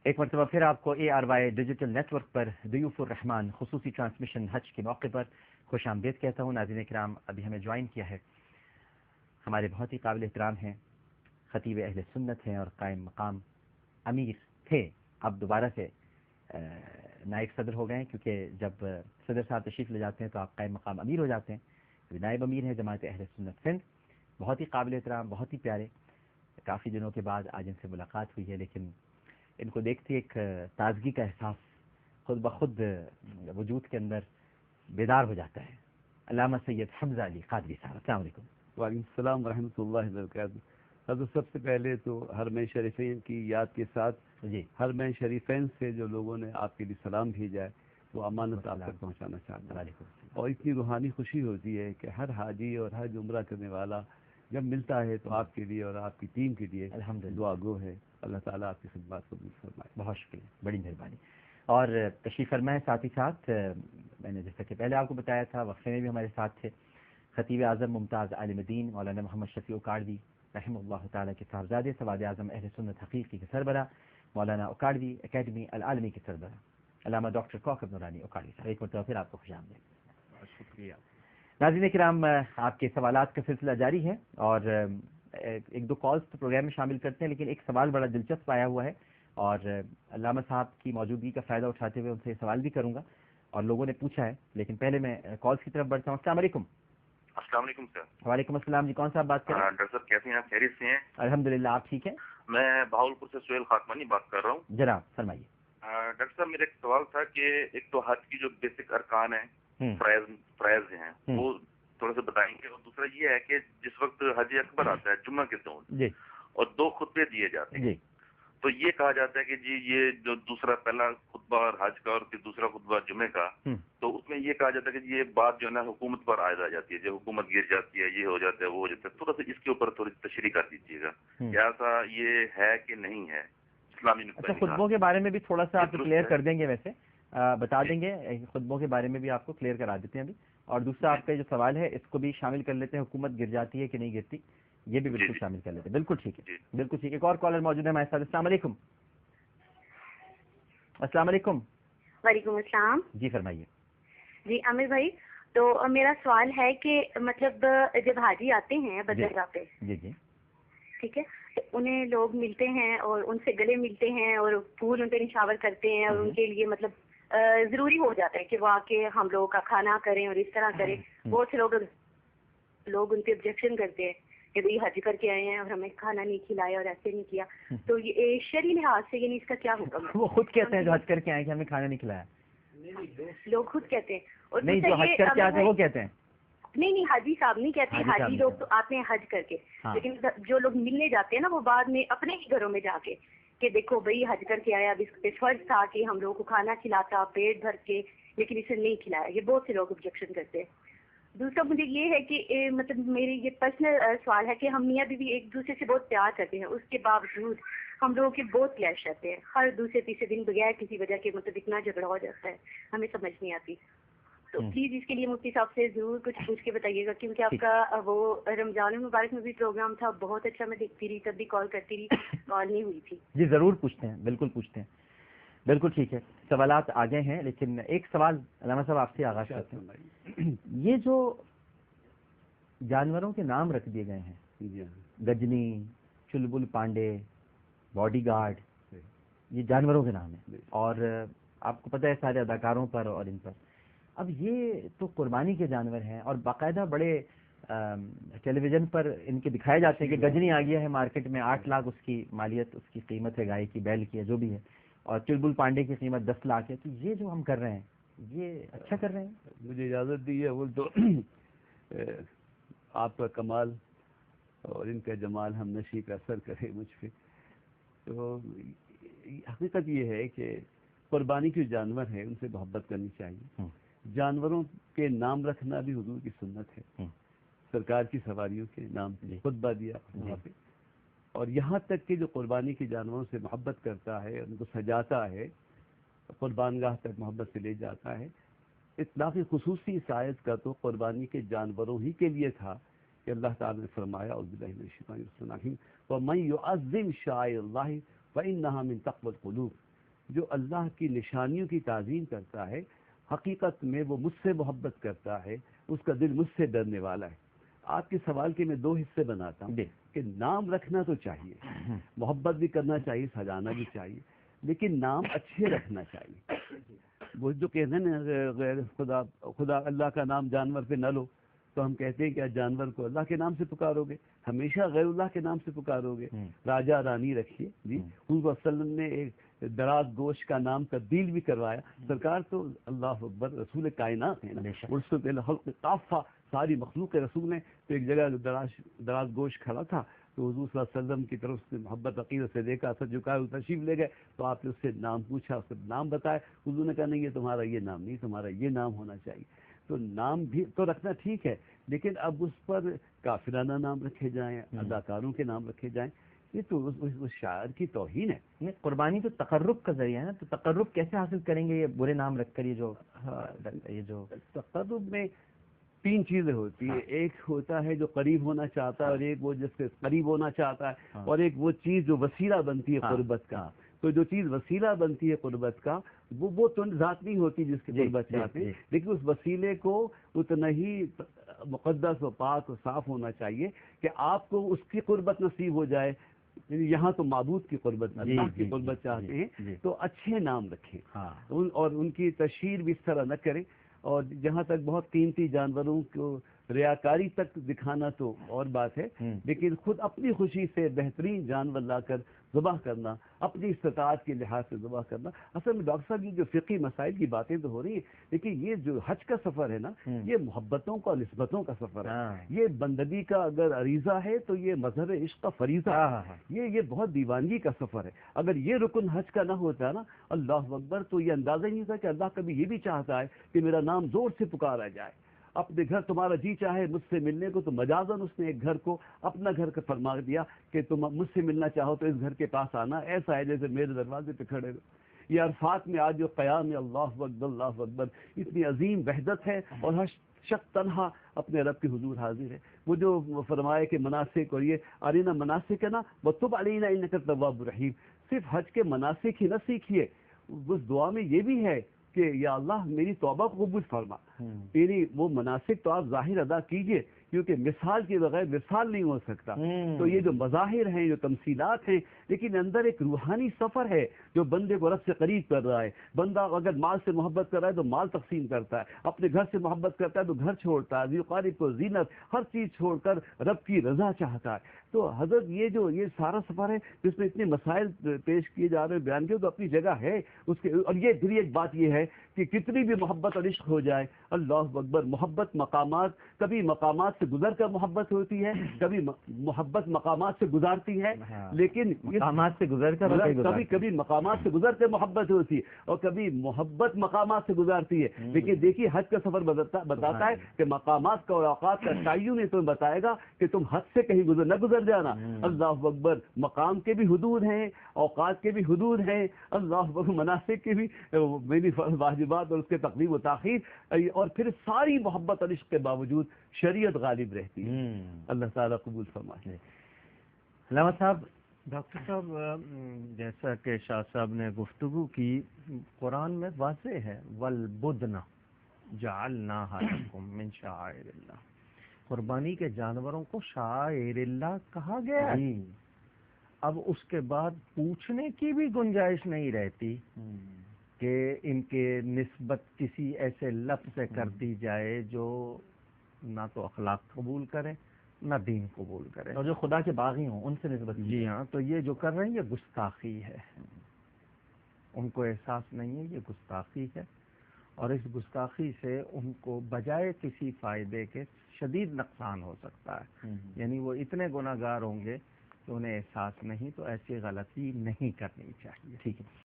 ایک مرتبہ پھر آپ کو ARY ڈیجیٹل نیٹ ورک پر ضیوف الرحمان خصوصی ٹرانسمیشن حج کے موقع پر خوش آمدید کہتا ہوں. ناظرین کرام، ابھی ہمیں جوائن کیا ہے ہمارے بہت ہی قابل احترام ہیں، خطیب اہل سنت ہیں اور قائم مقام امیر تھے، اب دوبارہ سے نائب صدر ہو گئے ہیں، کیونکہ جب صدر صاحب تشریف لے جاتے ہیں تو آپ قائم مقام امیر ہو جاتے ہیں. نائب امیر ہیں جماعت اہل سنت سندھ، بہت ہی قابل احترام، بہت ہی پیارے. کافی دنوں کے بعد آج ان سے ملاقات ہوئی ہے، لیکن ان کو دیکھتے ایک تازگی کا احساس خود بخود وجود کے اندر بیدار ہو جاتا ہے. علامہ سید حمزہ علی قادری صاحب، السلام علیکم. وعلیکم السلام ورحمۃ اللہ وبرکاتہ. حضرت سب سے پہلے تو حرمین شریفین کی یاد کے ساتھ جی، حرمین شریفین سے جو لوگوں نے آپ کے لیے سلام بھیجا ہے وہ امانت آپ تک پہنچانا چاہتا ہوں. اور اتنی روحانی خوشی ہوتی ہے کہ ہر حاجی اور ہر عمرہ کرنے والا جب ملتا ہے تو آپ کے لیے اور آپ کی ٹیم کے لیے الحمدللہ دعا گو ہے. اللہ تعالیٰ آپ کی خدمات کو بھی فرمائے. بہت شکریہ، بڑی مہربانی. اور تشریف فرمائے ساتھ ہی ساتھ میں نے جیسا کہ پہلے آپ کو بتایا تھا وقفے میں بھی ہمارے ساتھ تھے خطیب اعظم ممتاز عالم دین مولانا محمد شفیع اکاڑوی رحمہ اللہ تعالیٰ کے صاحبزادے سواد اعظم اہل سنت حقیقی کے سربراہ مولانا اکاڑوی اکیڈمی العالمی کے سربراہ علامہ ڈاکٹر کوکب نورانی اکاڑوی صاحب. ایک مرتبہ پھر آپ کو خوش آمدید. شکریہ. ناظرین کرام، آپ کے سوالات کا سلسلہ جاری ہے اور ایک دو کالز تو پروگرام میں شامل کرتے ہیں، لیکن ایک سوال بڑا دلچسپ آیا ہوا ہے اور علامہ صاحب کی موجودگی کا فائدہ اٹھاتے ہوئے ان سے سوال بھی کروں گا اور لوگوں نے پوچھا ہے. لیکن پہلے میں کالز کی طرف بڑھتا ہوں. السلام علیکم. السلام علیکم سر. وعلیکم السلام جی، کون صاحب بات کر رہے ہیں؟ ڈاکٹر صاحب کیسے ہیں آپ؟ خیریت سے ہیں؟ الحمدللہ، آپ ٹھیک ہیں؟ میں بہاولپور سے سہیل خاکمانی بات کر رہا ہوں. جناب فرمائیے. ڈاکٹر صاحب میرا ایک سوال تھا کہ ایک تو حج کی جو بیسک ارکان ہیں، فرائض ہیں، وہ تھوڑا سا بتائیں گے. اور دوسرا یہ ہے کہ جس وقت حج اکبر آتا ہے جمعہ کے دن جی اور 2 خطبے دیے جاتے ہیں، جی تو یہ کہا جاتا ہے کہ جی یہ جو دوسرا پہلا خطبہ اور حج کا اور پھر دوسرا خطبہ جمعے کا، تو اس میں یہ کہا جاتا ہے کہ یہ بات جو ہے نا حکومت پر عائد آ جاتی ہے، جو حکومت گر جاتی ہے، یہ ہو جاتا ہے، وہ ہو جاتا ہے. تھوڑا سا اس کے اوپر تھوڑی تشریح کر دیجیے گا کہ ایسا یہ ہے کہ نہیں ہے اسلامی نقطۂ اچھا، نگاہ. خطبوں کے بارے میں بھی تھوڑا سا آپ کلیئر کر دیں گے، ویسے بتا دیں گے خطبوں کے بارے میں بھی آپ کو کلیئر کرا دیتے ہیں ابھی. اور دوسرا آپ کا جو سوال ہے اس کو بھی شامل کر لیتے ہیں، حکومت گر جاتی ہے کہ نہیں گرتی، یہ بھی بالکل شامل کر لیتے ہیں. بالکل ٹھیک ہے، بالکل ٹھیک ہے. ایک اور کالر موجود ہے ہمارے ساتھ. السلام علیکم. السلام علیکم. وعلیکم السلام. جی فرمائیے. جی عامر بھائی، تو میرا سوال ہے کہ مطلب جب حاجی آتے ہیں بندرگاہ پہ، جی جی ٹھیک ہے، انہیں لوگ ملتے ہیں اور ان سے گلے ملتے ہیں اور پھول ان پہ نشاور کرتے ہیں اور ان کے لیے مطلب ضروری ہو جاتا ہے کہ وہ آ کے ہم لوگوں کا کھانا کریں اور اس طرح کریں. بہت سے لوگ ان پہ آبجیکشن کرتے ہیں کہ بھائی حج کر کے آئے ہیں اور ہمیں کھانا نہیں کھلایا اور ایسے نہیں کیا. تو یہ شرعی لحاظ سے یعنی اس کا کیا حکم ہے؟ وہ خود کہتے ہیں جو حج کر کے آئے کہ ہمیں کھانا نہیں کھلایا. لوگ خود کہتے ہیں. اور نہیں، جو حج کر کے آتے ہیں وہ کہتے ہیں. نہیں حاجی صاحب نہیں کہتے. حاجی لوگ تو آتے ہیں حج کر کے، لیکن جو لوگ ملنے جاتے ہیں نا وہ بعد میں اپنے ہی گھروں میں جا کے کہ دیکھو بھائی حج کر کے آیا، اب اس پہ فرض تھا کہ ہم لوگوں کو کھانا کھلاتا پیٹ بھر کے، لیکن اسے نہیں کھلایا. یہ بہت سے لوگ آبجیکشن کرتے ہیں. دوسرا مجھے یہ ہے کہ مطلب میری یہ پرسنل سوال ہے کہ ہم میاں بیوی ایک دوسرے سے بہت پیار کرتے ہیں، اس کے باوجود ہم لوگوں کے بہت کلیش رہتے ہیں. ہر دوسرے تیسرے دن بغیر کسی وجہ کے مطلب اتنا جھگڑا ہو جاتا ہے، ہمیں سمجھ نہیں آتی. تو پلیز اس کے لیے مفتی صاحب سے ضرور کچھ پوچھ کے بتائیے گا، کیونکہ آپ کا وہ رمضان المبارک میں بھی پروگرام تھا، بہت اچھا، میں دیکھتی رہی، تب بھی کال کرتی رہی، کال نہیں ہوئی تھی. جی ضرور پوچھتے ہیں، بالکل پوچھتے ہیں. بالکل ٹھیک ہے، سوالات آگے ہیں، لیکن ایک سوال علامہ صاحب آپ سے آغاز کرتے ہیں. یہ جو جانوروں کے نام رکھ دیے گئے ہیں، گجنی، چلبل پانڈے، باڈی گارڈ، یہ جانوروں کے نام ہیں اور آپ کو پتہ ہے سارے اداکاروں پر اور ان پر. اب یہ تو قربانی کے جانور ہیں اور باقاعدہ بڑے ٹیلی ویژن پر ان کے دکھائے جاتے ہیں کہ گجنی آ گیا ہے مارکیٹ میں 8 لاکھ اس کی مالیت، اس کی قیمت ہے، گائے کی، بیل کی ہے، جو بھی ہے، اور چلبل پانڈے کی قیمت 10 لاکھ ہے. تو یہ جو ہم کر رہے ہیں یہ اچھا کر رہے ہیں؟ مجھے اجازت دی ہے وہ تو آپ کا کمال اور ان کا جمال ہم نشی کا اثر کرے مجھ پہ. تو حقیقت یہ ہے کہ قربانی کے جانور ہیں ان سے محبت کرنی چاہیے. جانوروں کے نام رکھنا بھی حضور کی سنت ہے. سرکار کی سواریوں کے نام خطبہ دیا وہاں پہ. اور یہاں تک کہ جو قربانی کے جانوروں سے محبت کرتا ہے، ان کو سجاتا ہے، قربان گاہ تک محبت سے لے جاتا ہے. اطلاقی خصوصی اس آیت کا تو قربانی کے جانوروں ہی کے لیے تھا کہ اللہ تعالیٰ نے فرمایا اعوذ باللہ من الشیطان الرجیم وَمَن يُعَظِّمْ شَعَائِرَ اللَّهِ فَإِنَّهَا مِن تَقْوَى الْقُلُوبِ. جو اللہ کی نشانیوں کی تعظیم کرتا ہے حقیقت میں وہ مجھ سے محبت کرتا ہے، اس کا دل مجھ سے ڈرنے والا ہے۔ آپ کے سوال کے میں دو حصے بناتا ہوں کہ نام رکھنا تو چاہیے، محبت بھی کرنا چاہیے، سجانا بھی چاہیے، لیکن نام اچھے رکھنا چاہیے۔ وہ جو کہتے ہیں نا غیر خدا اللہ کا نام جانور پہ نہ لو، تو ہم کہتے ہیں کہ جانور کو اللہ کے نام سے پکارو گے، ہمیشہ غیر اللہ کے نام سے پکارو گے۔ راجا رانی رکھیے جی، حضور صلی اللہ علیہ وسلم نے ایک دراز گوشت کا نام تبدیل بھی کروایا۔ سرکار تو اللہ اکبر رسول کائنات ہیں، رسول الخلق کافہ، ساری مخلوق کے رسول ہیں۔ تو ایک جگہ دراز گوشت کھڑا تھا، تو حضور صلی اللہ علیہ وسلم کی طرف سے محبت عقیدت سے دیکھا، سر جھکائے تشریف لے گئے، تو آپ نے اس سے نام پوچھا، اس سے نام بتایا۔ حضور نے کہا نہیں، یہ تمہارا یہ نام نہیں، تمہارا یہ نام ہونا چاہیے۔ تو نام بھی تو رکھنا ٹھیک ہے، لیکن اب اس پر کافرانہ نام رکھے جائیں، اداکاروں کے نام رکھے جائیں، یہ تو اس شاعر کی توہین ہے۔ قربانی تو تقرب کا ذریعہ ہے نا، تو تقرب کیسے حاصل کریں گے یہ برے نام رکھ کر؟ یہ جو تقرب میں تین چیزیں ہوتی ہیں، ایک ہوتا ہے جو قریب ہونا چاہتا ہے، اور ایک وہ جس سے قریب ہونا چاہتا ہے، اور ایک وہ چیز جو وسیلہ بنتی ہے قربت کا۔ تو جو چیز وسیلہ بنتی ہے قربت کا، وہ تو ذات نہیں ہوتی جس کی قربت چاہتے ہیں، لیکن اس وسیلے کو اتنا ہی مقدس و پاک و صاف ہونا چاہیے کہ آپ کو اس کی قربت نصیب ہو جائے۔ یہاں تو معبود کی قربت، اللہ کی قربت چاہتے ہیں، تو اچھے نام رکھیں اور ان کی تشہیر بھی اس طرح نہ کریں۔ اور جہاں تک بہت قیمتی جانوروں کو ریاکاری تک دکھانا تو اور بات ہے، لیکن خود اپنی خوشی سے بہترین جانور لا کر ذبح کرنا، اپنی استطاعت کے لحاظ سے ذبح کرنا۔ اصل میں ڈاکٹر صاحب یہ جو فقہی مسائل کی باتیں تو ہو رہی ہیں، لیکن یہ جو حج کا سفر ہے نا، یہ محبتوں کا نسبتوں کا سفر ہے۔ یہ بندگی کا اگر عریضہ ہے تو یہ مظہر عشق کا فریضہ ہے، یہ بہت دیوانگی کا سفر ہے۔ اگر یہ رکن حج کا نہ ہوتا نا، اللہ اکبر، تو یہ اندازہ ہی نہیں تھا کہ اللہ کبھی یہ بھی چاہتا ہے کہ میرا نام زور سے پکارا جائے۔ اپنے گھر تمہارا جی چاہے مجھ سے ملنے کو، تو مجازن اس نے ایک گھر کو اپنا گھر کا فرما دیا کہ تم مجھ سے ملنا چاہو تو اس گھر کے پاس آنا، ایسا ہے جیسے میرے دروازے پہ کھڑے ہو۔ یہ عرفات میں آج جو قیام اللہ اکبر اللہ اکبر، اتنی عظیم وحدت ہے، اور ہر شخص تنہا اپنے رب کے حضور حاضر ہے۔ وہ جو فرمائے کہ مناسک، اور یہ ارینا مناسک ہے نا، وتب علینا انک التواب الرحیم، صرف حج کے مناسک ہی نہ سیکھیے، اس دعا میں یہ بھی ہے کہ یا اللہ میری توبہ کو قبول فرما۔ یعنی وہ مناسک تو آپ ظاہر ادا کیجئے، کیونکہ مثال کے بغیر مثال نہیں ہو سکتا۔ تو یہ جو مظاہر ہیں، جو تمثیلات ہیں، لیکن اندر ایک روحانی سفر ہے جو بندے کو رب سے قریب کر رہا ہے۔ بندہ اگر مال سے محبت کر رہا ہے تو مال تقسیم کرتا ہے، اپنے گھر سے محبت کرتا ہے تو گھر چھوڑتا ہے، ذی قارب کو زینت، ہر چیز چھوڑ کر رب کی رضا چاہتا ہے۔ تو حضرت یہ سارا سفر ہے جس میں اتنے مسائل پیش کیے جا رہے ہیں، بیان کیے، تو اپنی جگہ ہے اس کے۔ اور یہ پھر ایک بات یہ ہے کہ کتنی بھی محبت اور عشق ہو جائے، اللہ اکبر، محبت مقامات، کبھی مقامات سے گزر کر محبت ہوتی ہے، کبھی محبت مقامات سے گزارتی ہے، لیکن مقامات سے گزر کر کبھی مقامات سے گزر کر محبت ہوتی ہے، اور کبھی محبت مقامات سے گزارتی ہے۔ لیکن دیکھیے حج کا سفر بتاتا ہے کہ مقامات کا اور اوقات کا تعین تمہیں بتائے گا کہ تم حد سے کہیں نہ گزر جانا۔ اللہ اکبر، مقام کے بھی حدود ہیں، اوقات کے بھی حدود ہیں، اللہ اکبر، مناسک کے بھی میری واجبات اور اس کے تقدیم و تاخیر، اور پھر ساری محبت اور عشق کے باوجود شریعت غالب رہتی ہے۔ اللہ تعالیٰ قبول فرمائے۔ علامہ صاحب، ڈاکٹر صاحب، جیسا کہ شاہ صاحب نے گفتگو کی، قرآن میں واضح ہے وَالْبُدْنَ جَعَلْنَاهَا لَكُم مِّن شَعَائِرِ اللَّهِ، قربانی کے جانوروں کو شعائر اللہ کہا گیا ہے۔ اب اس کے بعد پوچھنے کی بھی گنجائش نہیں رہتی کہ ان کے نسبت کسی ایسے لفظ سے کر دی جائے جو نہ تو اخلاق قبول کرے نہ دین قبول کرے، اور جو خدا کے باغی ہوں ان سے نسبت۔ جی ہاں، تو یہ جو کر رہے ہیں یہ گستاخی ہے، ان کو احساس نہیں ہے، یہ گستاخی ہے، اور اس گستاخی سے ان کو بجائے کسی فائدے کے شدید نقصان ہو سکتا ہے۔ یعنی وہ اتنے گناہگار ہوں گے کہ انہیں احساس نہیں، تو ایسی غلطی نہیں کرنی چاہیے۔ ٹھیک ہے۔